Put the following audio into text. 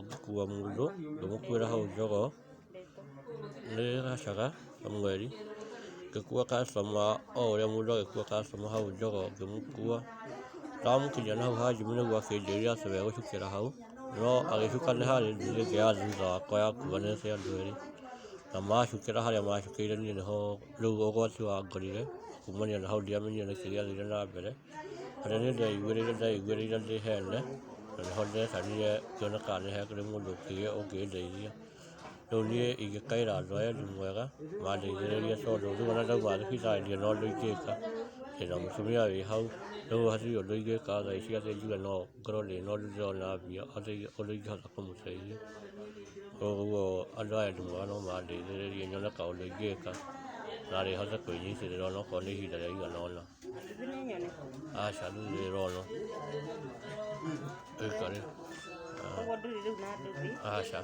ngĩkua mũndũ ngĩmũkuĩra hau Njogoo nĩ Gacag'a Samueli, ngĩkua customer o ũrĩa mũndũ agĩkua customer hau Njogoo ngĩmũkua, ndamũkinyia na hau Hajimu nĩguo akĩnjĩrire atĩ we gũcukĩra hau, no agĩcuka nĩ harĩ nduthi ĩngĩ ya thutha wakwa yakuanĩte andũ erĩ, na macukĩra harĩa macukĩire niĩ nĩho rĩu ũgwati wangorire, kumania na hau ndiamenyire nĩkĩ gĩathiire na mbere, harĩa niĩ ndeiguĩrĩire ndĩ hene, na nĩho ndetanire ngĩona kana nĩ harĩ mũndũ ũngĩndeithia, rĩu niĩ ingĩkaĩra andũ a Endi Mwega mandeithĩrĩrie tondũ rĩu ona ndauma thibitarĩ ndirĩ na ũndũ ingĩka, ndĩna mũtumia wĩ hau, rĩu hatirĩ ũndũ ingĩka thaa ici atĩ njuge no ngorwo ndĩna ũndũ ndĩrona mbia atĩ ũndũ ingĩhota kũmũteithia, koguo andũ a Endi Mwega no mandeithĩrĩrie nyone kaũndũ ingĩka narĩ hote kwĩnyitĩrĩra onakorwo nĩ ihinda rĩigana ũna. Aca nduthi ĩronwo ĩkarĩ aca